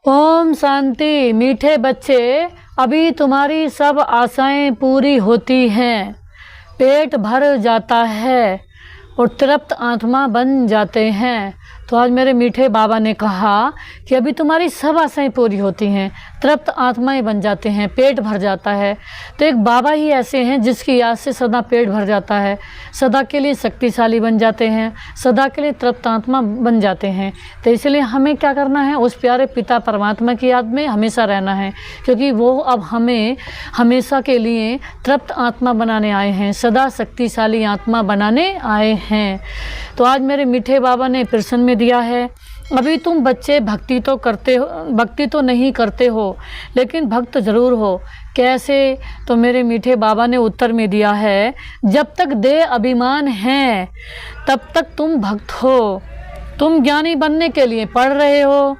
ओम शांति। मीठे बच्चे, अभी तुम्हारी सब आशाएं पूरी होती हैं, पेट भर जाता है और तृप्त आत्मा बन जाते हैं। तो आज मेरे मीठे बाबा ने कहा कि अभी तुम्हारी सब आशाएं पूरी होती हैं, तृप्त आत्माएं बन जाते हैं, पेट भर जाता है। तो एक बाबा ही ऐसे हैं जिसकी याद से सदा पेट भर जाता है, सदा के लिए शक्तिशाली बन जाते हैं, सदा के लिए तृप्त आत्मा बन जाते हैं। तो इसलिए हमें क्या करना है, उस प्यारे पिता परमात्मा की याद में हमेशा रहना है, क्योंकि वो अब हमें हमेशा के लिए तृप्त आत्मा बनाने आए हैं, सदा शक्तिशाली आत्मा बनाने आए हैं। तो आज मेरे मीठे बाबा ने प्रश्न में दिया है, अभी तुम बच्चे भक्ति तो नहीं करते हो, लेकिन भक्त ज़रूर हो। कैसे? तो मेरे मीठे बाबा ने उत्तर में दिया है, जब तक देह अभिमान है तब तक तुम भक्त हो। तुम ज्ञानी बनने के लिए पढ़ रहे हो,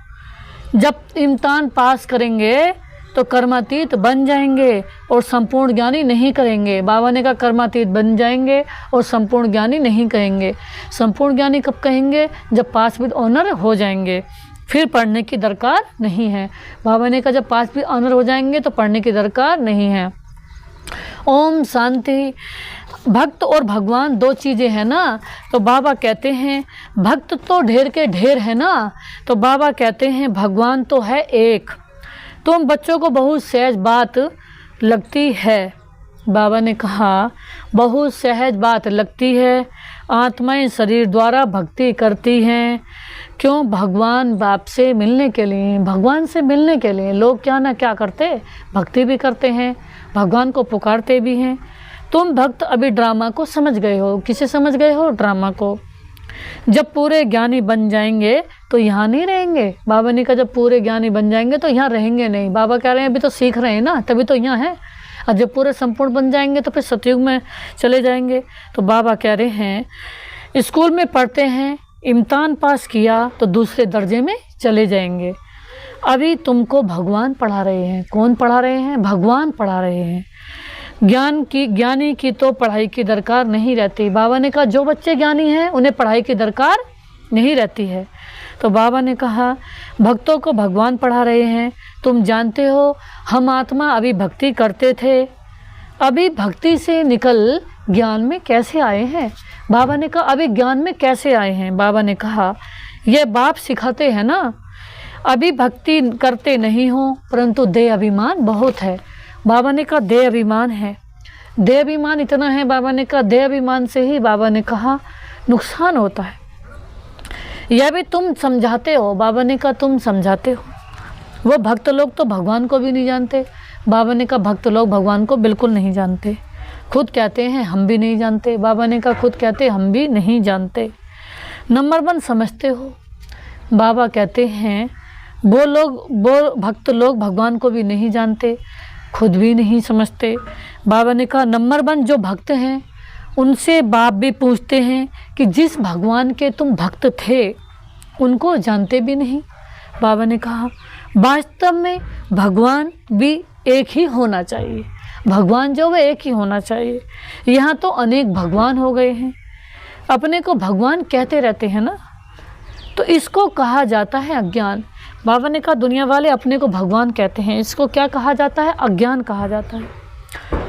जब इम्तिहान पास करेंगे तो कर्मातीत बन जाएंगे और संपूर्ण ज्ञानी नहीं करेंगे। बाबा ने कहा कर्मातीत बन जाएंगे और संपूर्ण ज्ञानी नहीं कहेंगे। संपूर्ण ज्ञानी कब कहेंगे? जब पास विद ऑनर हो जाएंगे, फिर पढ़ने की दरकार नहीं है। बाबा ने कहा जब पास विद ऑनर हो जाएंगे तो पढ़ने की दरकार नहीं है। ओम शांति। भक्त और भगवान दो चीज़ें हैं ना। तो बाबा कहते हैं भक्त तो ढेर के ढेर है ना, तो बाबा कहते हैं भगवान तो है एक। तुम बच्चों को बहुत सहज बात लगती है। बाबा ने कहा बहुत सहज बात लगती है, आत्माएं शरीर द्वारा भक्ति करती हैं। क्यों? भगवान बाप से मिलने के लिए, भगवान से मिलने के लिए लोग क्या ना क्या करते, भक्ति भी करते हैं, भगवान को पुकारते भी हैं। तुम भक्त अभी ड्रामा को समझ गए हो। किसे समझ गए हो? ड्रामा को। जब पूरे ज्ञानी बन जाएंगे तो यहाँ नहीं रहेंगे। बाबा ने कहा जब पूरे ज्ञानी बन जाएंगे तो यहाँ रहेंगे नहीं। बाबा कह रहे हैं अभी तो सीख रहे हैं ना, तभी तो यहाँ है। और जब पूरे संपूर्ण बन जाएंगे तो फिर सतयुग में चले जाएंगे। तो बाबा कह रहे हैं स्कूल में पढ़ते हैं, इम्तिहान पास किया तो दूसरे दर्जे में चले जाएंगे। अभी तुमको भगवान पढ़ा रहे हैं। कौन पढ़ा रहे हैं? भगवान पढ़ा रहे हैं। ज्ञानी की तो पढ़ाई की दरकार नहीं रहती। बाबा ने कहा जो बच्चे ज्ञानी हैं उन्हें पढ़ाई की दरकार नहीं रहती है। तो बाबा ने कहा भक्तों को भगवान पढ़ा रहे हैं। तुम जानते हो हम आत्मा अभी भक्ति करते थे, अभी भक्ति से निकल ज्ञान में कैसे आए हैं? बाबा ने कहा अभी ज्ञान में कैसे आए हैं? बाबा ने कहा यह बाप सिखाते हैं ना, अभी भक्ति करते नहीं हो परंतु देह अभिमान बहुत है। बाबा ने कहा देह अभिमान है। देह अभिमान इतना है, बाबा ने कहा देह अभिमान से ही बाबा ने कहा नुकसान होता है। यह भी तुम समझाते हो। बाबा ने कहा तुम समझाते हो। वो भक्त लोग तो भगवान को भी नहीं जानते। बाबा ने कहा भक्त लोग भगवान को बिल्कुल नहीं जानते। खुद कहते हैं हम भी नहीं जानते। बाबा ने कहा खुद कहते हम भी नहीं जानते। नंबर 1 समझते हो। बाबा कहते हैं वो भक्त लोग भगवान को भी नहीं जानते, खुद भी नहीं समझते। बाबा ने कहा नंबर 1 जो भक्त हैं उनसे बाप भी पूछते हैं कि जिस भगवान के तुम भक्त थे उनको जानते भी नहीं। बाबा ने कहा वास्तव में भगवान भी एक ही होना चाहिए। भगवान जो है एक ही होना चाहिए। यहाँ तो अनेक भगवान हो गए हैं, अपने को भगवान कहते रहते हैं ना, तो इसको कहा जाता है अज्ञान। बाबा ने कहा दुनिया वाले अपने को भगवान कहते हैं, इसको क्या कहा जाता है? अज्ञान कहा जाता है।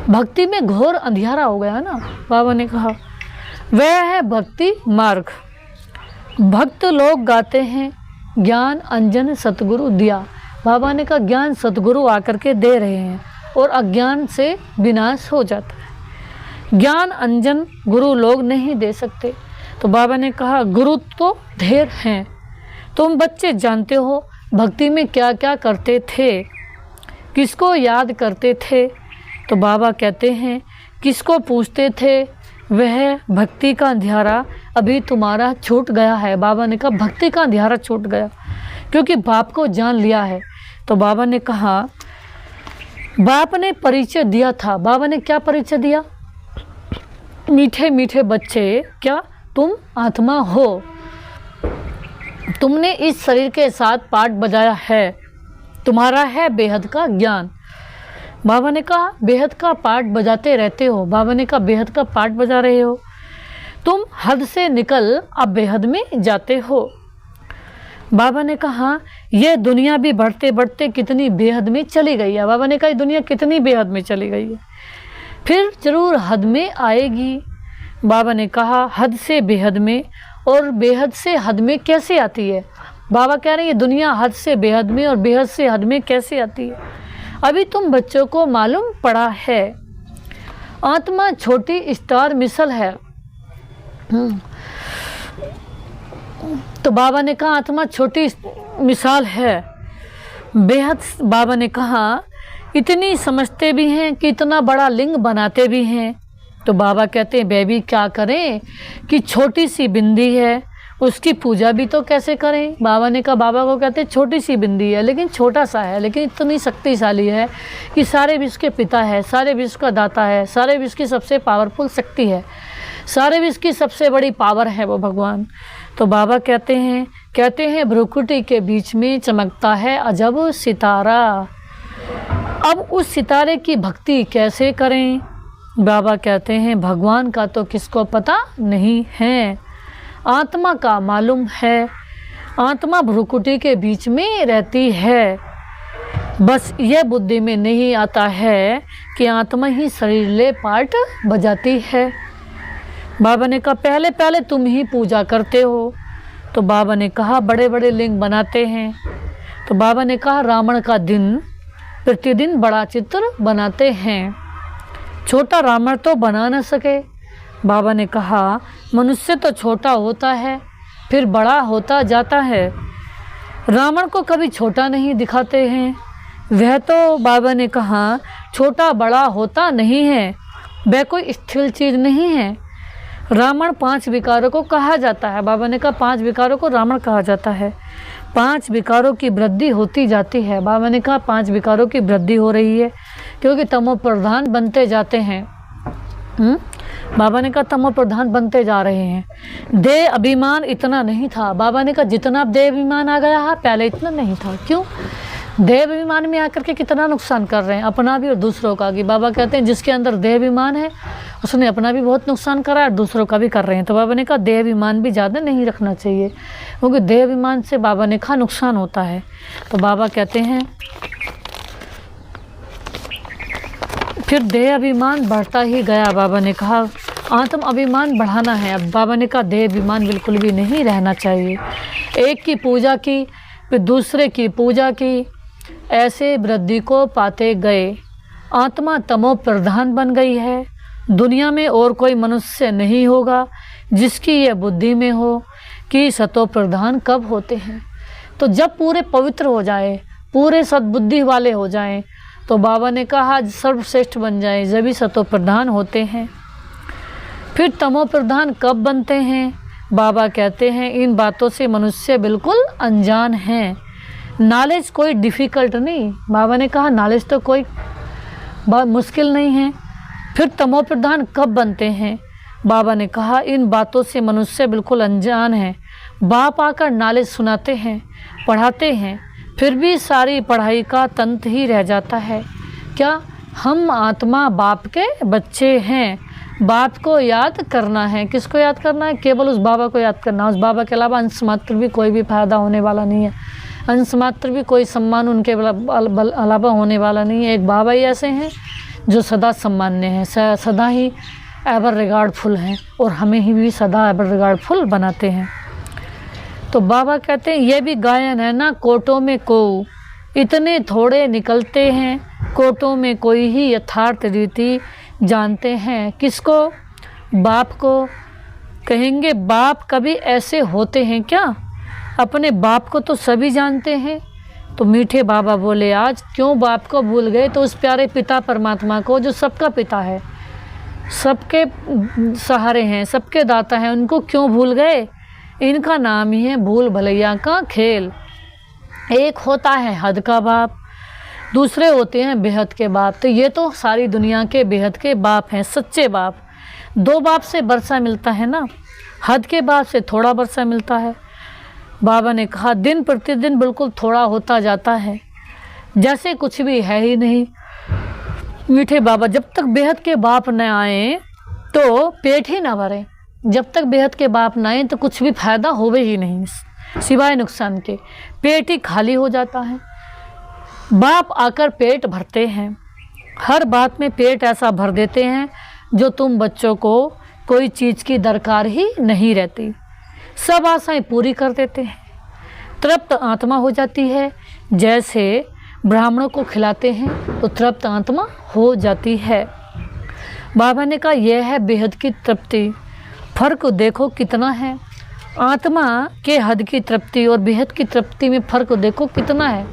भक्ति में घोर अंधियारा हो गया ना। बाबा ने कहा वह है भक्ति मार्ग। भक्त लोग गाते हैं ज्ञान अंजन सतगुरु दिया। बाबा ने कहा ज्ञान सतगुरु आकर के दे रहे हैं और अज्ञान से विनाश हो जाता है। ज्ञान अंजन गुरु लोग नहीं दे सकते। तो बाबा ने कहा गुरु तो ढेर हैं। तुम बच्चे जानते हो भक्ति में क्या क्या करते थे, किसको याद करते थे? तो बाबा कहते हैं किसको पूछते थे? वह भक्ति का अंधियारा अभी तुम्हारा छूट गया है। बाबा ने कहा भक्ति का अंधियारा छूट गया क्योंकि बाप को जान लिया है। तो बाबा ने कहा बाप ने परिचय दिया था। बाबा ने क्या परिचय दिया? मीठे मीठे बच्चे, क्या तुम आत्मा हो, तुमने इस शरीर के साथ पाठ बजाया है, तुम्हारा है बेहद का ज्ञान। बाबा ने कहा बेहद का पाठ बजाते रहते हो। बाबा ने कहा बेहद का पाठ बजा रहे हो, तुम हद से निकल अब बेहद में जाते हो। बाबा ने कहा ये दुनिया भी बढ़ते बढ़ते कितनी बेहद में चली गई है। बाबा ने कहा ये दुनिया कितनी बेहद में चली गई है, फिर ज़रूर हद में आएगी। बाबा ने कहा हद से बेहद में, और बेहद से हद में कैसे आती है? बाबा कह रहे हैं ये दुनिया हद से बेहद में और बेहद से हद में कैसे आती है? अभी तुम बच्चों को मालूम पड़ा है, आत्मा छोटी स्टार मिसल है। तो बाबा ने कहा आत्मा छोटी मिसाल है। बेहद बाबा ने कहा इतनी समझते भी हैं कि इतना बड़ा लिंग बनाते भी हैं। तो बाबा कहते हैं बेबी क्या करें कि छोटी सी बिंदी है, उसकी पूजा भी तो कैसे करें? बाबा ने कहा, बाबा को कहते हैं छोटी सी बिंदी है लेकिन छोटा सा है, लेकिन इतनी शक्तिशाली है कि सारे विश्व के पिता है, सारे विश्व का दाता है, सारे विश्व की सबसे पावरफुल शक्ति है, सारे विश्व की सबसे बड़ी पावर है वो भगवान। तो बाबा कहते हैं भ्रुकुटी के बीच में चमकता है अजब सितारा। अब उस सितारे की भक्ति कैसे करें? बाबा कहते हैं भगवान का तो किसको पता नहीं है, आत्मा का मालूम है। आत्मा भ्रुकुटी के बीच में रहती है, बस यह बुद्धि में नहीं आता है कि आत्मा ही शरीर ले पार्ट बजाती है। बाबा ने कहा पहले पहले तुम ही पूजा करते हो। तो बाबा ने कहा बड़े बड़े लिंग बनाते हैं। तो बाबा ने कहा रावण का दिन प्रतिदिन बड़ा चित्र बनाते हैं, छोटा रावण तो बना न सके। बाबा ने कहा मनुष्य तो छोटा होता है फिर बड़ा होता जाता है, रावण को कभी छोटा नहीं दिखाते हैं। वह तो बाबा ने कहा छोटा बड़ा होता नहीं है, वह कोई स्थिर चीज़ नहीं है। रावण 5 विकारों को कहा जाता है। बाबा ने कहा 5 विकारों को रावण कहा जाता है। 5 विकारों की वृद्धि होती जाती है। बाबा ने कहा 5 विकारों की वृद्धि हो रही है क्योंकि तमो प्रधान बनते जाते हैं। बाबा ने कहा तमो प्रधान बनते जा रहे हैं। देह अभिमान इतना नहीं था। बाबा ने कहा जितना देह अभिमान आ गया है पहले इतना नहीं था। क्यों? देह अभिमान में आकर के कितना नुकसान कर रहे हैं, अपना भी और दूसरों का भी। बाबा कहते हैं जिसके अंदर देह अभिमान है उसने अपना भी बहुत नुकसान करा है और दूसरों का भी कर रहे हैं। तो बाबा ने कहा देह अभिमान भी ज़्यादा नहीं रखना चाहिए क्योंकि देह अभिमान से बाबा ने कहा नुकसान होता है। तो बाबा कहते हैं फिर देह अभिमान बढ़ता ही गया। बाबा ने कहा आत्म अभिमान बढ़ाना है। अब बाबा ने कहा देह अभिमान बिल्कुल भी नहीं रहना चाहिए। एक की पूजा की फिर दूसरे की पूजा की, ऐसे वृद्धि को पाते गए। आत्मा तमो प्रधान बन गई है। दुनिया में और कोई मनुष्य नहीं होगा जिसकी यह बुद्धि में हो कि सतो प्रधान कब होते हैं। तो जब पूरे पवित्र हो जाए, पूरे सद्बुद्धि वाले हो जाएं, तो बाबा ने कहा सर्वश्रेष्ठ बन जाए, जब ही सतो प्रधान होते हैं। फिर तमो प्रधान कब बनते हैं? बाबा कहते हैं इन बातों से मनुष्य बिल्कुल अनजान हैं। नॉलेज कोई डिफ़िकल्ट नहीं। बाबा ने कहा नॉलेज तो कोई बहुत मुश्किल नहीं है। फिर तमो प्रधान कब बनते हैं? बाबा ने कहा इन बातों से मनुष्य बिल्कुल अनजान है। बाप आकर नॉलेज सुनाते हैं, पढ़ाते हैं, फिर भी सारी पढ़ाई का तंत ही रह जाता है। क्या हम आत्मा बाप के बच्चे हैं? बाप को याद करना है। किसको याद करना है? केवल उस बाबा को याद करना। उस बाबा के अलावा अंश मात्र भी कोई भी फायदा होने वाला नहीं है, अंश मात्र भी कोई सम्मान उनके अलावा होने वाला नहीं है। एक बाबा ही ऐसे हैं जो सदा सम्मान्य हैं, सदा ही एवर रिगार्डफुल हैं और हमें ही भी सदा एवर रिगार्डफुल बनाते हैं। तो बाबा कहते हैं ये भी गायन है ना, कोटों में को इतने थोड़े निकलते हैं, कोटों में कोई ही यथार्थ रीति जानते हैं। किसको? बाप को। कहेंगे बाप कभी ऐसे होते हैं क्या? अपने बाप को तो सभी जानते हैं। तो मीठे बाबा बोले आज क्यों बाप को भूल गए? तो उस प्यारे पिता परमात्मा को जो सबका पिता है, सबके सहारे हैं, सबके दाता हैं, उनको क्यों भूल गए? इनका नाम ही है भूल भलैया का खेल। एक होता है हद का बाप, दूसरे होते हैं बेहद के बाप। तो ये तो सारी दुनिया के बेहद के बाप हैं, सच्चे बाप। 2 बाप से वर्षा मिलता है ना, हद के बाप से थोड़ा वर्षा मिलता है। बाबा ने कहा दिन प्रतिदिन बिल्कुल थोड़ा होता जाता है, जैसे कुछ भी है ही नहीं। मीठे बाबा जब तक बेहद के बाप न आए तो पेट ही ना भरे, जब तक बेहद के बाप न आए तो कुछ भी फायदा होवे ही नहीं। सिवाय नुकसान के। पेट ही खाली हो जाता है। बाप आकर पेट भरते हैं, हर बात में पेट ऐसा भर देते हैं जो तुम बच्चों को कोई चीज़ की दरकार ही नहीं रहती। सब आशाएं पूरी कर देते हैं। तृप्त आत्मा हो जाती है। जैसे ब्राह्मणों को खिलाते हैं तो तृप्त आत्मा हो जाती है। बाबा ने कहा यह है बेहद की तृप्ति। फर्क देखो कितना है। आत्मा के हद की तृप्ति और बेहद की तृप्ति में फ़र्क देखो कितना है।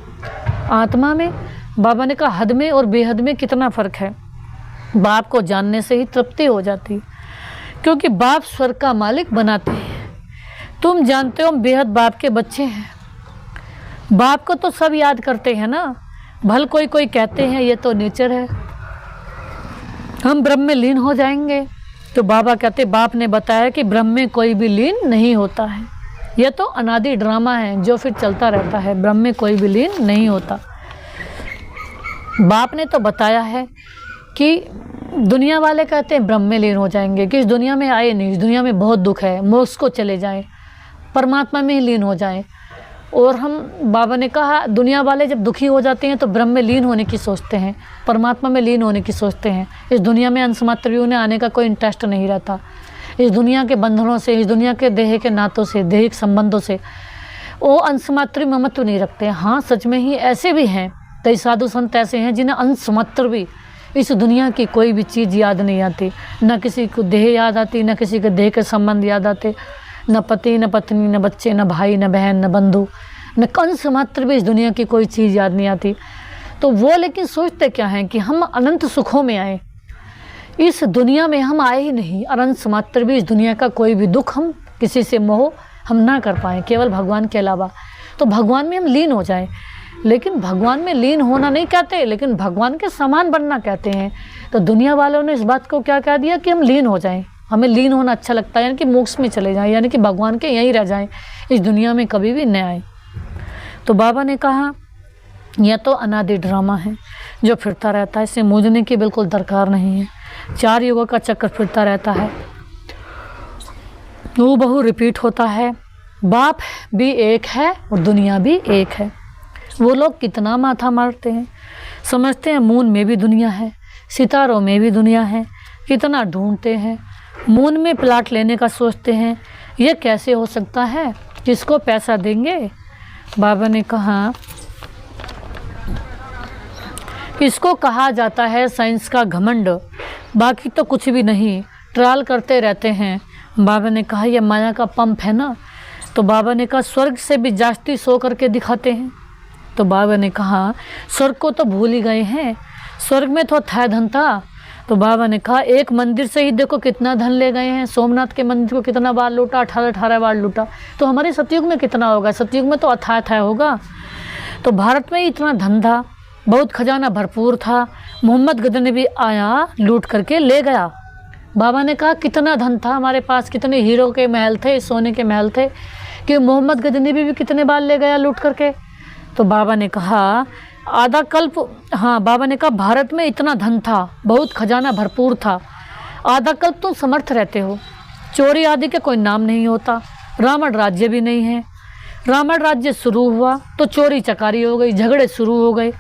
आत्मा में, बाबा ने कहा हद में और बेहद में कितना फ़र्क है। बाप को जानने से ही तृप्ति हो जाती, क्योंकि बाप स्वर्ग का मालिक बनाते हैं। तुम जानते हो बेहद बाप के बच्चे हैं। बाप को तो सब याद करते हैं ना। भल कोई कोई कहते हैं ये तो नेचर है, हम ब्रह्म में लीन हो जाएंगे। तो बाबा कहते बाप ने बताया कि ब्रह्म में कोई भी लीन नहीं होता है। यह तो अनादि ड्रामा है जो फिर चलता रहता है। ब्रह्म में कोई भी लीन नहीं होता। बाप ने तो बताया है कि दुनिया वाले कहते हैं ब्रह्म में लीन हो जाएंगे, कि इस दुनिया में आए नहीं, इस दुनिया में बहुत दुख है, मोक्ष को चले जाएं, परमात्मा में ही लीन हो जाएं। और हम, बाबा ने कहा दुनिया वाले जब दुखी हो जाते हैं तो ब्रह्म में लीन होने की सोचते हैं, परमात्मा में लीन होने की सोचते हैं। इस दुनिया में अंश मात्र भी उन्हें आने का कोई इंटरेस्ट नहीं रहता। इस दुनिया के बंधनों से, इस दुनिया के देह के नातों से, देहिक संबंधों से वो अंश मात्र ममत्व नहीं रखते। हाँ, सच में ही ऐसे भी हैं, कई साधु संत ऐसे हैं जिन्हें अंश मात्र भी इस दुनिया की कोई भी चीज़ याद नहीं आती। न किसी को देह याद आती, न किसी के देह के संबंध याद आते, न पति, न पत्नी, न बच्चे, न भाई, न बहन, न बंधु, न कंस मात्र भी इस दुनिया की कोई चीज़ याद नहीं आती। तो वो लेकिन सोचते क्या हैं कि हम अनंत सुखों में आए। इस दुनिया में हम आए ही नहीं, अंश मात्र भी इस दुनिया का कोई भी दुख, हम किसी से मोह हम ना कर पाएँ, केवल भगवान के अलावा। तो भगवान में हम लीन हो जाएं। लेकिन भगवान में लीन होना नहीं कहते, लेकिन भगवान के समान बनना कहते हैं। तो दुनिया वालों ने इस बात को क्या कह दिया कि हम लीन हो जाएं, हमें लीन होना अच्छा लगता है, यानी कि मोक्ष में चले जाएं, यानी कि भगवान के यहीं रह जाएं, इस दुनिया में कभी भी न आए। तो बाबा ने कहा यह तो अनादि ड्रामा है जो फिरता रहता है, इसे मूझने की बिल्कुल दरकार नहीं है। 4 युगों का चक्कर फिरता रहता है, वो बहु रिपीट होता है। बाप भी एक है और दुनिया भी एक है। वो लोग कितना माथा मारते हैं, समझते हैं मून में भी दुनिया है, सितारों में भी दुनिया है, कितना ढूंढते हैं। मून में प्लाट लेने का सोचते हैं, ये कैसे हो सकता है, किसको पैसा देंगे। बाबा ने कहा इसको कहा जाता है साइंस का घमंड, बाकी तो कुछ भी नहीं, ट्रायल करते रहते हैं। बाबा ने कहा यह माया का पंप है ना। तो बाबा ने कहा स्वर्ग से भी जास्ती सो करके दिखाते हैं। तो बाबा ने कहा स्वर्ग को तो भूल ही गए हैं, स्वर्ग में तो था धन था। तो बाबा ने कहा एक मंदिर से ही देखो कितना धन ले गए हैं। सोमनाथ के मंदिर को कितना बार लूटा, 18 बार लूटा। तो हमारे सतयुग में कितना होगा, सतयुग में तो अथाह होगा। तो भारत में इतना धन था, बहुत खजाना भरपूर था। मोहम्मद गजनबी भी आया, लूट करके ले गया। बाबा ने कहा कितना धन था हमारे पास, कितने हीरो के महल थे, सोने के महल थे, कि मोहम्मद गजनबी भी कितने बार ले गया लूट करके। तो बाबा ने कहा आधा कल्प, हाँ, बाबा ने कहा भारत में इतना धन था, बहुत खजाना भरपूर था, आधा कल्प तुम समर्थ रहते हो, चोरी आदि के कोई नाम नहीं होता। रावण राज्य भी नहीं है, रावण राज्य शुरू हुआ तो चोरी चकारी हो गई, झगड़े शुरू हो गए।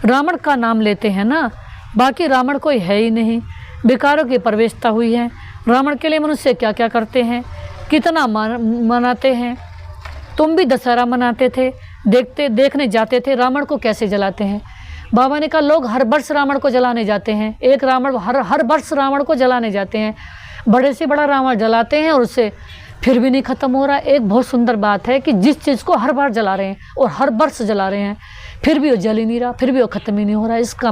रावण का नाम लेते हैं ना, बाकी रावण कोई है ही नहीं। विकारों की प्रवेशता हुई है। रावण के लिए मनुष्य क्या क्या करते हैं, कितना मनाते हैं। तुम भी दशहरा मनाते थे, देखने जाते थे रावण को कैसे जलाते हैं। बाबा ने कहा लोग हर वर्ष रावण को जलाने जाते हैं, एक रावण हर वर्ष रावण को जलाने जाते हैं, बड़े से बड़ा रावण जलाते हैं और उससे फिर भी नहीं ख़त्म हो रहा। एक बहुत सुंदर बात है कि जिस चीज़ को हर बार जला रहे हैं और हर वर्ष जला रहे हैं, फिर भी वो जल ही नहीं रहा, फिर भी वो ख़त्म ही नहीं हो रहा। इसका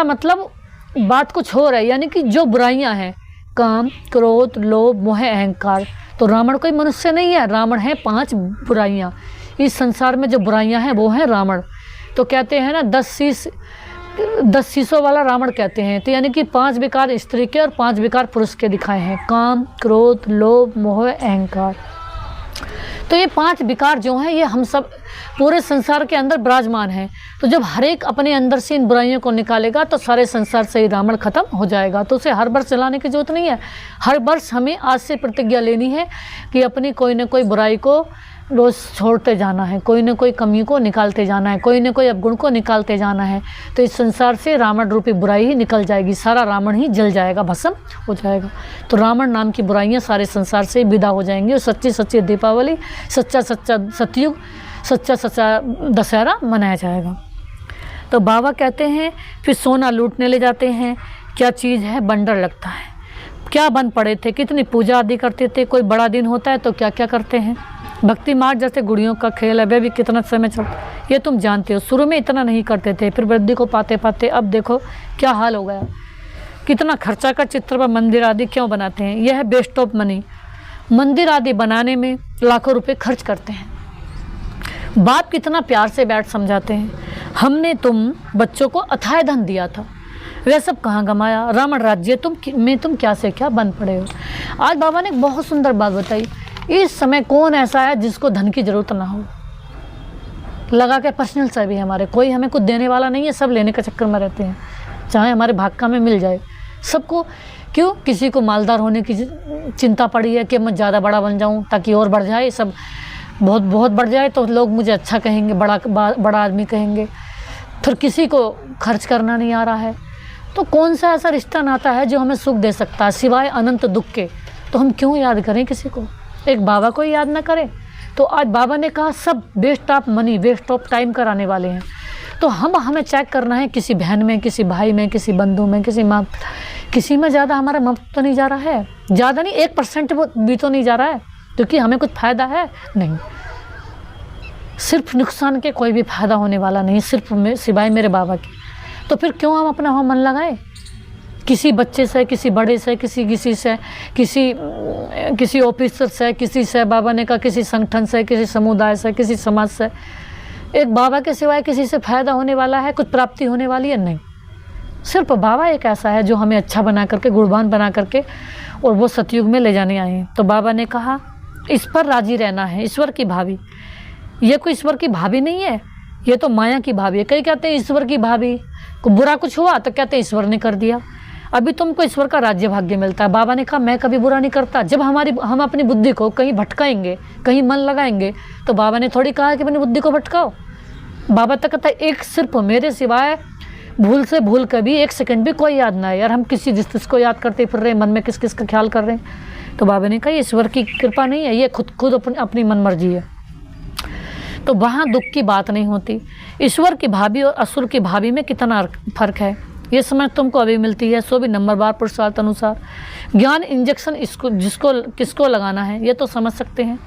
मतलब बात कुछ हो रहा है, यानी कि जो बुराइयां हैं, काम, क्रोध, लोभ, मोह, अहंकार, तो रावण कोई मनुष्य नहीं है। रावण है 5 बुराइयां। इस संसार में जो बुराइयां हैं वो हैं रावण। तो कहते हैं ना 10 शीशों वाला रावण कहते हैं। तो यानी कि 5 विकार स्त्री के और 5 विकार पुरुष के दिखाए हैं, काम, क्रोध, लोभ, मोह, अहंकार। तो ये 5 विकार जो हैं ये हम सब पूरे संसार के अंदर विराजमान हैं। तो जब हर एक अपने अंदर से इन बुराइयों को निकालेगा तो सारे संसार से ही रावण खत्म हो जाएगा। तो उसे हर वर्ष चलाने की जरूरत नहीं है। हर वर्ष हमें आज से प्रतिज्ञा लेनी है कि अपनी कोई ना कोई बुराई को रोज़ छोड़ते जाना है, कोई ना कोई कमी को निकालते जाना है, कोई ना कोई अवगुण को निकालते जाना है। तो इस संसार से रावण रूपी बुराई ही निकल जाएगी, सारा रावण ही जल जाएगा, भस्म हो जाएगा। तो रावण नाम की बुराइयां सारे संसार से विदा हो जाएंगी और सच्ची सच्ची दीपावली, सच्चा सच्चा सतयुग, सच्चा सच्चा दशहरा मनाया जाएगा। तो बाबा कहते हैं फिर सोना लूटने ले जाते हैं। क्या चीज़ है? बंडर लगता है। क्या बन पड़े थे, कितनी पूजा आदि करते थे। कोई बड़ा दिन होता है तो क्या क्या करते हैं। भक्ति मार्ग जैसे गुड़ियों का खेल है, वह भी कितना समय चलता है ये तुम जानते हो। शुरू में इतना नहीं करते थे, फिर वृद्धि को पाते पाते अब देखो क्या हाल हो गया। कितना खर्चा कर चित्र व मंदिर आदि क्यों बनाते हैं। यह है वेस्ट ऑफ मनी। मंदिर आदि बनाने में लाखों रुपए खर्च करते हैं। बाप कितना प्यार से बैठ समझाते हैं, हमने तुम बच्चों को अथाह धन दिया था, वह सब कहाँ गमाया। रावण राज्य तुम क्या से क्या बन पड़े हो। आज बाबा ने एक बहुत सुंदर बात बताई। इस समय कौन ऐसा है जिसको धन की जरूरत ना हो। लगा के पर्सनल से भी हमारे कोई हमें कुछ देने वाला नहीं है, सब लेने के चक्कर में रहते हैं, चाहे हमारे भाग्य में मिल जाए सबको। क्यों? किसी को मालदार होने की चिंता पड़ी है कि मैं ज़्यादा बड़ा बन जाऊं ताकि और बढ़ जाए, सब बहुत बहुत बढ़ जाए तो लोग मुझे अच्छा कहेंगे, बड़ा आदमी कहेंगे। फिर किसी को खर्च करना नहीं आ रहा है। तो कौन सा ऐसा रिश्ता नाता है जो हमें सुख दे सकता है सिवाय अनंत दुख के। तो हम क्यों याद करें किसी को, एक बाबा को याद ना करें। तो आज बाबा ने कहा सब waste of money, waste of time कराने वाले हैं। तो हमें चेक करना है किसी बहन में, किसी भाई में, किसी बंधु में, किसी माँ, किसी में ज़्यादा हमारा मत तो नहीं जा रहा है। ज़्यादा नहीं, 1% भी तो नहीं जा रहा है क्योंकि हमें कुछ फ़ायदा है नहीं। सिर्फ नुकसान के कोई भी फ़ायदा होने वाला नहीं, सिर्फ सिवाय मेरे बाबा के। तो फिर क्यों हम अपना मन लगाए किसी बच्चे से, किसी बड़े से, किसी से, किसी ऑफिसर से, किसी से, बाबा ने कहा किसी संगठन से, किसी समुदाय से, किसी समाज से। एक बाबा के सिवाय किसी से फ़ायदा होने वाला है, कुछ प्राप्ति होने वाली है नहीं। सिर्फ बाबा एक ऐसा है जो हमें अच्छा बना करके, गुणवान बना करके और वो सतयुग में ले जाने आए हैं। तो बाबा ने कहा इस पर राजी रहना है। ईश्वर की भाभी, ये कोई ईश्वर की भाभी नहीं है, ये तो माया की भाभी है। कई कहते हैं ईश्वर की भाभी को बुरा कुछ हुआ तो कहते हैं ईश्वर ने कर दिया। अभी तुमको ईश्वर का राज्य भाग्य मिलता है। बाबा ने कहा मैं कभी बुरा नहीं करता। जब हम अपनी बुद्धि को कहीं भटकाएंगे, कहीं मन लगाएंगे, तो बाबा ने थोड़ी कहा कि अपनी बुद्धि को भटकाओ। बाबा तक कहता है एक सिर्फ मेरे सिवाय भूल से भूल कभी 1 सेकंड भी कोई याद ना है। यार हम किसी जिसको याद करते फिर रहे, मन में किस किस का ख्याल कर रहे हैं। तो बाबा ने कहा ईश्वर की कृपा नहीं है, ये खुद अपनी मन मर्जी है। तो वहाँ दुख की बात नहीं होती। ईश्वर की भाभी और असुर की भाभी में कितना फर्क है ये समझ तुमको अभी मिलती है, सो भी नंबरवार पुरुषार्थ अनुसार। ज्ञान इंजेक्शन किसको लगाना है ये तो समझ सकते हैं।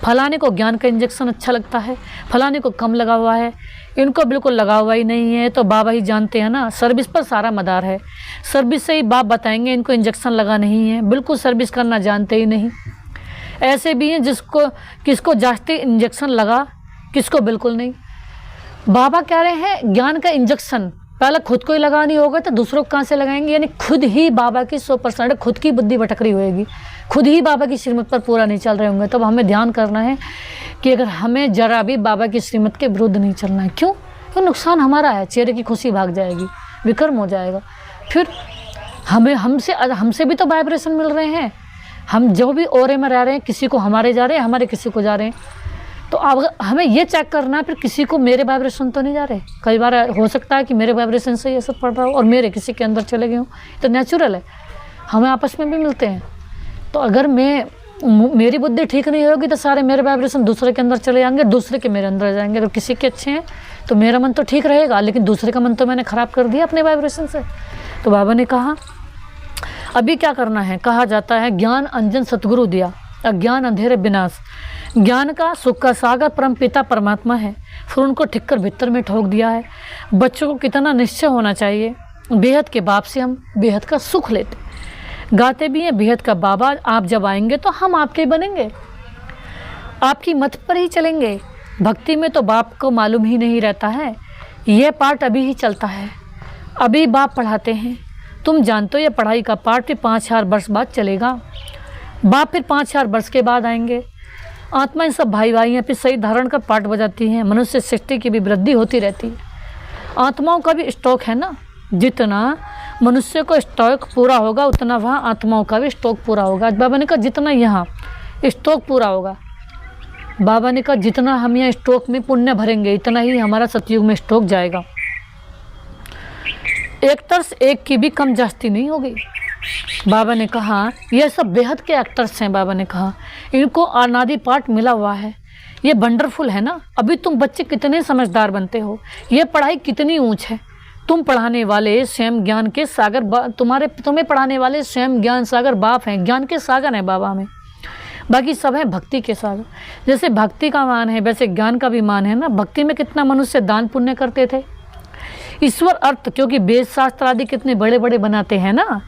फलाने को ज्ञान का इंजेक्शन अच्छा लगता है, फलाने को कम लगा हुआ है, इनको बिल्कुल लगा हुआ ही नहीं है। तो बाबा ही जानते हैं ना, सर्विस पर सारा मदार है। सर्विस से ही बाप बताएंगे इनको इंजेक्शन लगा नहीं है, बिल्कुल सर्विस करना जानते ही नहीं। ऐसे भी हैं किसको जास्ती इंजेक्शन लगा, किसको बिल्कुल नहीं। बाबा कह रहे हैं ज्ञान का इंजेक्शन पहले खुद को ही लगानी होगा तो दूसरों को कहाँ से लगाएंगे। यानी खुद ही बाबा की 100% खुद की बुद्धि भटक रही होगी, खुद ही बाबा की श्रीमत पर पूरा नहीं चल रहे होंगे। तब हमें ध्यान करना है कि अगर हमें जरा भी बाबा की श्रीमत के विरुद्ध नहीं चलना है। क्यों? नुकसान हमारा है, चेहरे की खुशी भाग जाएगी, विकर्म हो जाएगा। फिर हमसे भी तो वाइब्रेशन मिल रहे हैं। हम जो भी ओरे में रह रहे हैं, किसी को हमारे जा रहे हैं, हमारे किसी को जा रहे हैं। तो अब हमें ये चेक करना है फिर किसी को मेरे वाइब्रेशन तो नहीं जा रहे। कई बार हो सकता है कि मेरे वाइब्रेशन से ये सब पड़ रहा हो और मेरे किसी के अंदर चले गए हो, तो नेचुरल है, हमें आपस में भी मिलते हैं। तो अगर मेरी बुद्धि ठीक नहीं होगी तो सारे मेरे वाइब्रेशन दूसरे के अंदर चले जाएंगे, दूसरे के मेरे अंदर जाएंगे। अगर किसी के अच्छे हैं तो मेरा मन तो ठीक रहेगा, लेकिन दूसरे का मन तो मैंने ख़राब कर दिया अपने वाइब्रेशन से। तो बाबा ने कहा अभी क्या करना है। कहा जाता है ज्ञान अंजन सतगुरु दिया, अज्ञान अंधेरे विनाश। ज्ञान का सुख का सागर परम पिता परमात्मा है, फिर उनको ठीक कर भीतर में ठोक दिया है। बच्चों को कितना निश्चय होना चाहिए, बेहद के बाप से हम बेहद का सुख लेते। गाते भी हैं बेहद का बाबा आप जब आएंगे तो हम आपके बनेंगे, आपकी मत पर ही चलेंगे। भक्ति में तो बाप को मालूम ही नहीं रहता है, ये पार्ट अभी ही चलता है, अभी बाप पढ़ाते हैं। तुम जानते हो ये पढ़ाई का पार्ट भी 5000 वर्ष बाद चलेगा। बाप फिर 5000 वर्ष के बाद आएंगे। आत्मा इन सब भाई भाई हैं, फिर सही धारण कर पाठ बजाती हैं। मनुष्य सृष्टि की भी वृद्धि होती रहती है। आत्माओं का भी स्टॉक है ना, जितना मनुष्य को स्टॉक पूरा होगा उतना वहाँ आत्माओं का भी स्टॉक पूरा होगा। आज बाबा ने कहा जितना यहाँ स्टॉक पूरा होगा, बाबा ने कहा जितना हम यहाँ स्टॉक में पुण्य भरेंगे इतना ही हमारा सतयुग में स्टॉक जाएगा। एक तरस एक की भी कम जास्ती नहीं होगी। बाबा ने कहा यह सब बेहद के एक्टर्स हैं। बाबा ने कहा इनको अनादि पाठ मिला हुआ है। ये वंडरफुल है ना। अभी तुम बच्चे कितने समझदार बनते हो, ये पढ़ाई कितनी ऊंच है। तुम पढ़ाने वाले स्वयं ज्ञान के सागर, तुम्हें पढ़ाने वाले स्वयं ज्ञान सागर बाप हैं। ज्ञान के सागर हैं बाबा में, बाकी सब है भक्ति के सागर। जैसे भक्ति का मान है वैसे ज्ञान का भी मान है ना। भक्ति में कितना मनुष्य दान पुण्य करते थे। ईश्वर अर्थ क्योंकि वेद शास्त्र आदि कितने बड़े बड़े बनाते हैं ना।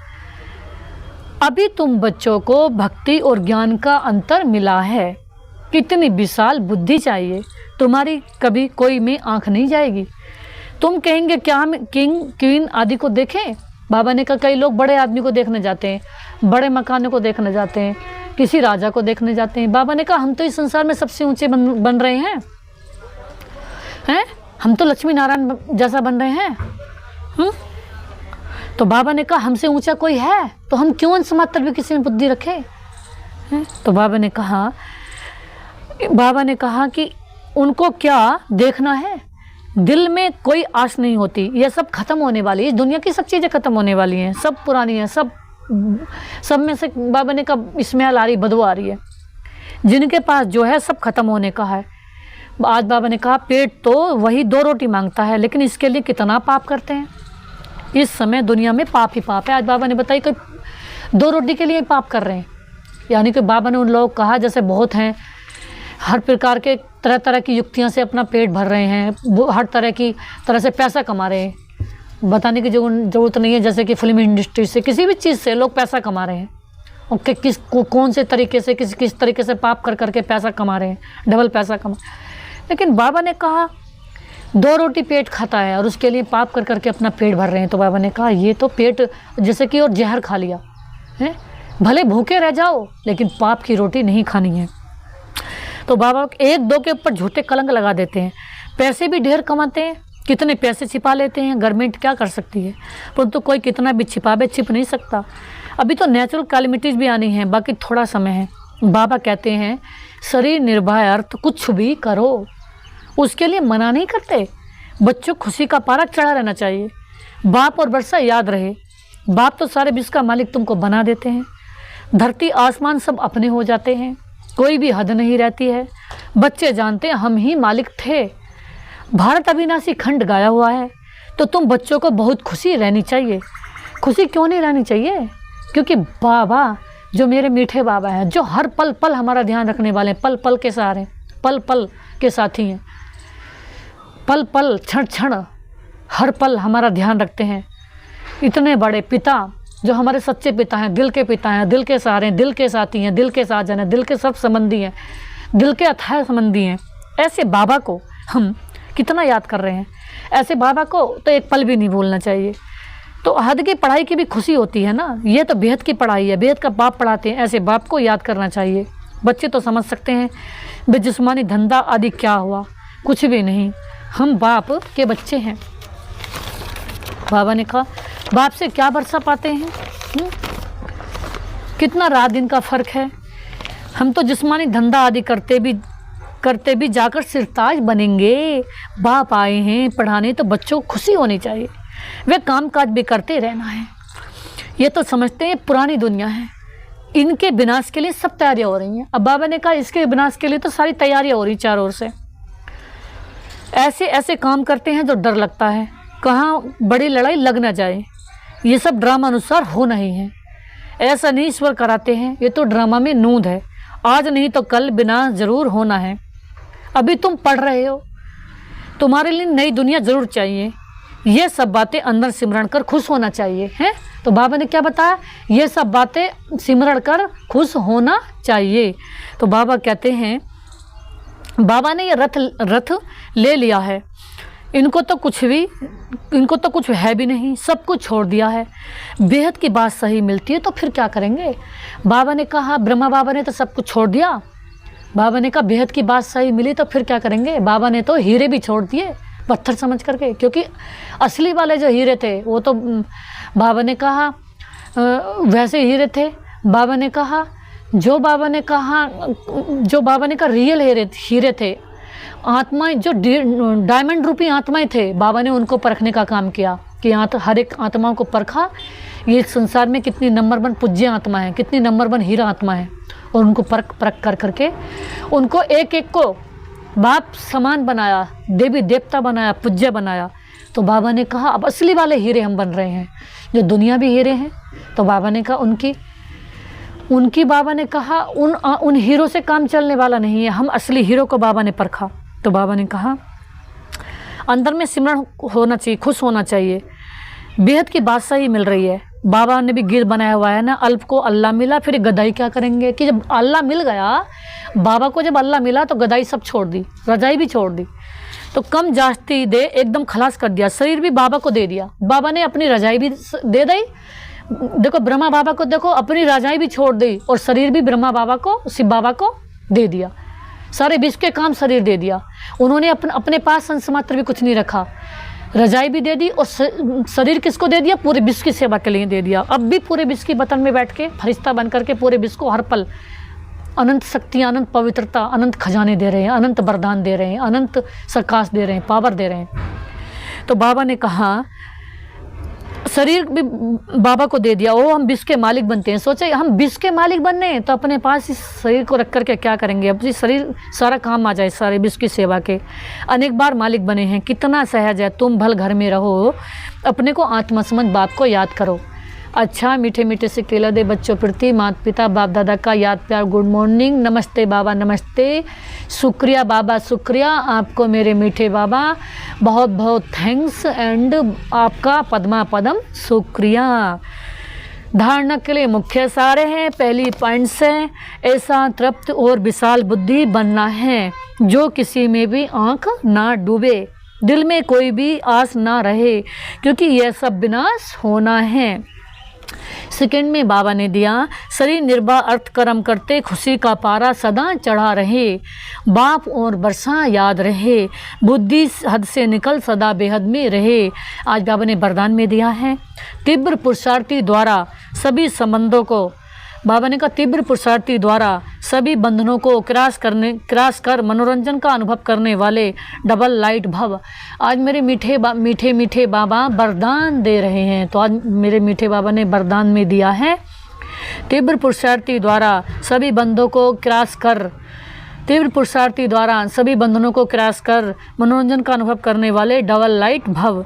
अभी तुम बच्चों को भक्ति और ज्ञान का अंतर मिला है। कितनी विशाल बुद्धि चाहिए। तुम्हारी कभी कोई में आंख नहीं जाएगी। तुम कहेंगे क्या हम किंग क्वीन आदि को देखें। बाबा ने कहा कई लोग बड़े आदमी को देखने जाते हैं, बड़े मकानों को देखने जाते हैं, किसी राजा को देखने जाते हैं। बाबा ने कहा हम तो इस संसार में सबसे ऊंचे बन रहे हैं, हम तो लक्ष्मी नारायण जैसा बन रहे हैं। तो बाबा ने कहा हमसे ऊंचा कोई है तो हम क्यों अंश मात्र भी किसी में बुद्धि रखें। तो बाबा ने कहा कि उनको क्या देखना है, दिल में कोई आस नहीं होती। यह सब खत्म होने वाली है। इस दुनिया की सब चीज़ें खत्म होने वाली हैं, सब पुरानी हैं। सब में से बाबा ने कहा स्मेल आ रही, बदबू आ रही है। जिनके पास जो है सब खत्म होने का है। आज बाबा ने कहा पेट तो वही 2 रोटी मांगता है, लेकिन इसके लिए कितना पाप करते हैं। इस समय दुनिया में पाप ही पाप है। आज बाबा ने बताई कि 2 रोटी के लिए पाप कर रहे हैं। यानी कि बाबा ने उन लोगों को कहा जैसे बहुत हैं, हर प्रकार के तरह तरह की युक्तियां से अपना पेट भर रहे हैं, वो हर तरह से पैसा कमा रहे हैं। बताने की ज़रूरत नहीं है, जैसे कि फिल्म इंडस्ट्री से किसी भी चीज़ से लोग पैसा कमा रहे हैं और कौन से तरीके से किस तरीके से पाप कर करके पैसा कमा रहे हैं, डबल पैसा कमा। लेकिन बाबा ने कहा 2 रोटी पेट खाता है और उसके लिए पाप कर करके अपना पेट भर रहे हैं। तो बाबा ने कहा ये तो पेट जैसे कि और जहर खा लिया है। भले भूखे रह जाओ लेकिन पाप की रोटी नहीं खानी है। तो बाबा 1-2 के ऊपर झूठे कलंक लगा देते हैं। पैसे भी ढेर कमाते हैं, कितने पैसे छिपा लेते हैं। गवर्नमेंट क्या कर सकती है, परंतु कोई कितना भी छिपावे छिप नहीं सकता। अभी तो नेचुरल कैलेमिटीज़ भी आनी है, बाकी थोड़ा समय है। बाबा कहते हैं शरीर निर्भय अर्थ कुछ भी करो, उसके लिए मना नहीं करते। बच्चों खुशी का पारा चढ़ा रहना चाहिए। बाप और वर्षा याद रहे, बाप तो सारे विश्व का मालिक तुमको बना देते हैं। धरती आसमान सब अपने हो जाते हैं, कोई भी हद नहीं रहती है। बच्चे जानते हैं हम ही मालिक थे। भारत अविनाशी खंड गाया हुआ है, तो तुम बच्चों को बहुत खुशी रहनी चाहिए। खुशी क्यों नहीं रहनी चाहिए, क्योंकि बाबा जो मेरे मीठे बाबा हैं, जो हर पल पल हमारा ध्यान रखने वाले हैं, पल पल के सहारे, पल पल के साथी हैं, पल पल क्षण क्षण हर पल हमारा ध्यान रखते हैं। इतने बड़े पिता जो हमारे सच्चे पिता हैं, दिल के पिता हैं, दिल के सहारे हैं, दिल के साथी हैं, दिल के साजन हैं, दिल के सब संबंधी हैं, दिल के अथाह संबंधी हैं। ऐसे बाबा को हम कितना याद कर रहे हैं। ऐसे बाबा को तो एक पल भी नहीं भूलना चाहिए। तो हद की पढ़ाई की भी खुशी होती है ना। ये तो बेहद की पढ़ाई है, बेहद का बाप पढ़ाते हैं। ऐसे बाप को याद करना चाहिए। बच्चे तो समझ सकते हैं बे जिस्मानी धंधा आदि क्या हुआ, कुछ भी नहीं। हम बाप के बच्चे हैं। बाबा ने कहा बाप से क्या बरसा पाते हैं, कितना रात दिन का फ़र्क है। हम तो जिस्मानी धंधा आदि करते भी जाकर सिरताज बनेंगे। बाप आए हैं पढ़ाने, तो बच्चों को खुशी होनी चाहिए। वे काम काज भी करते रहना है। ये तो समझते हैं पुरानी दुनिया है, इनके विनाश के लिए सब तैयारियां हो रही हैं। अब बाबा ने कहा इसके विनाश के लिए तो सारी तैयारियां हो रही चारों ओर से। ऐसे ऐसे काम करते हैं जो डर लगता है, कहाँ बड़ी लड़ाई लग ना जाए। ये सब ड्रामा अनुसार होना ही है, ऐसा नहीं ईश्वर कराते हैं। ये तो ड्रामा में नूंद है, आज नहीं तो कल विनाश जरूर होना है। अभी तुम पढ़ रहे हो, तुम्हारे लिए नई दुनिया जरूर चाहिए। ये सब बातें अंदर सिमरण कर खुश होना चाहिए हैं। तो बाबा ने क्या बताया, ये सब बातें सिमरण कर खुश होना चाहिए। तो बाबा कहते हैं, बाबा ने ये रथ ले लिया है, इनको तो कुछ है भी नहीं, सब कुछ छोड़ दिया है। बेहद की बात सही मिलती है तो फिर क्या करेंगे। बाबा ने कहा, ब्रह्मा बाबा ने तो सब कुछ छोड़ दिया, बाबा ने कहा बेहद की बात सही मिली तो फिर क्या करेंगे। बाबा ने तो हीरे भी छोड़ दिए पत्थर समझ करके, क्योंकि असली वाले जो हीरे थे वो तो बाबा ने कहा वैसे हीरे थे। बाबा ने कहा जो बाबा ने कहा रियल हीरे थे, आत्माएं जो डायमंड रूपी आत्माएं थे, बाबा ने उनको परखने का काम किया कि हर एक आत्माओं को परखा, ये संसार में कितनी नंबर 1 पूज्य आत्मा है, कितनी नंबर 1 हीरा आत्मा है, और उनको परख कर करके उनको एक एक को बाप समान बनाया, देवी देवता बनाया, पूज्य बनाया। तो बाबा ने कहा अब असली वाले हीरे हम बन रहे हैं, जो दुनिया भी हीरे हैं। तो बाबा ने कहा उनकी बाबा ने कहा उन हीरो से काम चलने वाला नहीं है, हम असली हीरो को बाबा ने परखा। तो बाबा ने कहा अंदर में सिमरन होना चाहिए, खुश होना चाहिए, बेहद की बादशाही ही मिल रही है। बाबा ने भी गीत बनाया हुआ है ना, अल्प को अल्लाह मिला, फिर गदाई क्या करेंगे कि जब अल्लाह मिल गया बाबा को, जब अल्लाह मिला तो गदाई सब छोड़ दी, रजाई भी छोड़ दी, तो कम जास्ती दे एकदम खलास कर दिया, शरीर भी बाबा को दे दिया। बाबा ने अपनी रजाई भी दे दी, देखो ब्रह्मा बाबा को देखो अपनी रजाई भी छोड़ दी और शरीर भी ब्रह्मा बाबा को, शिव बाबा को दे दिया, सारे विश्व के काम शरीर दे दिया। उन्होंने अपने पास अंश मात्र भी कुछ नहीं रखा, रजाई भी दे दी और शरीर किसको दे दिया, पूरे विश्व की सेवा के लिए दे दिया। अब भी पूरे विश्व की बतन में बैठ के फरिश्ता बन करके पूरे विश्व को हर पल अनंत शक्तियाँ, अनंत पवित्रता, अनंत खजाने दे रहे हैं, अनंत वरदान दे रहे हैं, अनंत प्रकाश दे रहे हैं, पावर दे रहे हैं। तो बाबा ने कहा शरीर भी बाबा को दे दिया, वो हम विश्व के मालिक बनते हैं। सोचे हम विश्व के मालिक बनने हैं तो अपने पास इस शरीर को रख करके क्या करेंगे, अपनी शरीर सारा काम आ जाए, सारे विश्व की सेवा के अनेक बार मालिक बने हैं। कितना सहज है, तुम भल घर में रहो, अपने को आत्मा समझ बाप को याद करो। अच्छा मीठे मीठे से केला दे बच्चों प्रति, माता पिता बाप दादा का याद प्यार, गुड मॉर्निंग, नमस्ते बाबा नमस्ते, शुक्रिया बाबा शुक्रिया, आपको मेरे मीठे बाबा बहुत बहुत थैंक्स एंड आपका पद्मा पदम शुक्रिया। धारणा के लिए मुख्य सारे हैं, पहली पॉइंट्स है ऐसा तृप्त और विशाल बुद्धि बनना है जो किसी में भी आँख ना डूबे, दिल में कोई भी आस ना रहे, क्योंकि यह सब विनाश होना है। सेकंड में बाबा ने दिया शरीर निर्वाह अर्थ कर्म करते, खुशी का पारा सदा चढ़ा रहे, बाप और वर्षा याद रहे, बुद्धि हद से निकल सदा बेहद में रहे। आज बाबा ने वरदान में दिया है तीव्र पुरुषार्थी द्वारा सभी संबंधों को, बाबा ने कहा तीव्र पुरुषार्थी द्वारा सभी बंधनों को क्रॉस कर मनोरंजन का अनुभव करने वाले डबल लाइट भव। आज मेरे मीठे बाबा वरदान दे रहे हैं। तो आज मेरे मीठे बाबा ने वरदान में दिया है तीव्र पुरुषार्थी द्वारा सभी बंधनों को क्रॉस कर, तीव्र पुरुषार्थी द्वारा सभी बंधनों को क्रॉस कर मनोरंजन का अनुभव करने वाले डबल लाइट भव।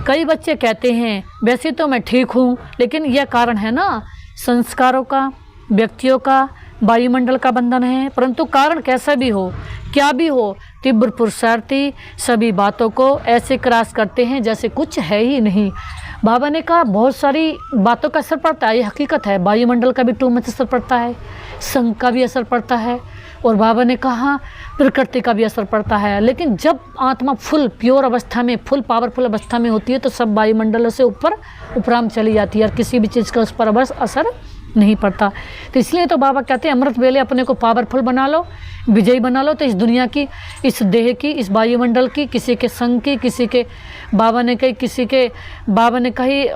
कई बच्चे कहते हैं वैसे तो मैं ठीक हूँ, लेकिन यह कारण है ना संस्कारों का, व्यक्तियों का, वायुमंडल का बंधन है। परंतु कारण कैसा भी हो, क्या भी हो, तीव्र पुरुषार्थी सभी बातों को ऐसे क्रॉस करते हैं जैसे कुछ है ही नहीं। बाबा ने कहा बहुत सारी बातों का असर पड़ता है, ये हकीकत है, वायुमंडल का भी टू मच असर पड़ता है, संघ का भी असर पड़ता है, और बाबा ने कहा प्रकृति का भी असर पड़ता है। लेकिन जब आत्मा फुल प्योर अवस्था में, फुल पावरफुल अवस्था में होती है तो सब वायुमंडल से उपराम चली जाती है और किसी भी चीज़ का उस पर बस असर नहीं पड़ता। तो इसलिए तो बाबा कहते हैं अमृत वेले अपने को पावरफुल बना लो, विजयी बना लो, तो इस दुनिया की, इस देह की, इस वायुमंडल की, किसी के संग की, किसी के बाबा ने कही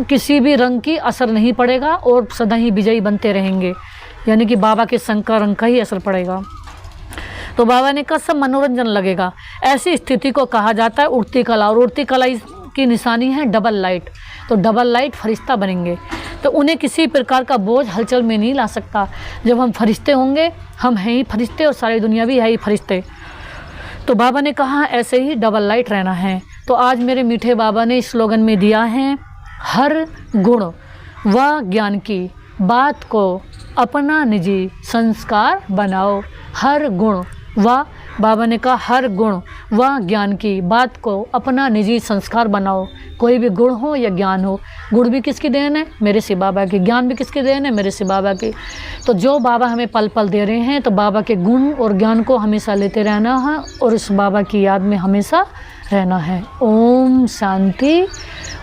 किसी भी रंग की असर नहीं पड़ेगा और सदा ही विजयी बनते रहेंगे, यानी कि बाबा के संग का रंग का ही असर पड़ेगा। तो बाबा ने कहा सब मनोरंजन लगेगा। ऐसी स्थिति को कहा जाता है उड़ती कला, और उड़ती कला की निशानी है डबल लाइट। तो डबल लाइट फरिश्ता बनेंगे तो उन्हें किसी प्रकार का बोझ हलचल में नहीं ला सकता। जब हम फरिश्ते होंगे, हम हैं ही फरिश्ते और सारी दुनिया भी है ही फरिश्ते। तो बाबा ने कहा ऐसे ही डबल लाइट रहना है। तो आज मेरे मीठे बाबा ने स्लोगन में दिया है हर गुण व ज्ञान की बात को अपना निजी संस्कार बनाओ। हर गुण व, बाबा ने कहा हर गुण व ज्ञान की बात को अपना निजी संस्कार बनाओ। कोई भी गुण हो या ज्ञान हो, गुण भी किसकी देन है, मेरे शिव बाबा की, ज्ञान भी किसकी देन है, मेरे शिव बाबा की। तो जो बाबा हमें पल पल दे रहे हैं, तो बाबा के गुण और ज्ञान को हमेशा लेते रहना है और उस बाबा की याद में हमेशा रहना है। ओम शांति,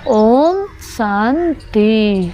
ओम शांति।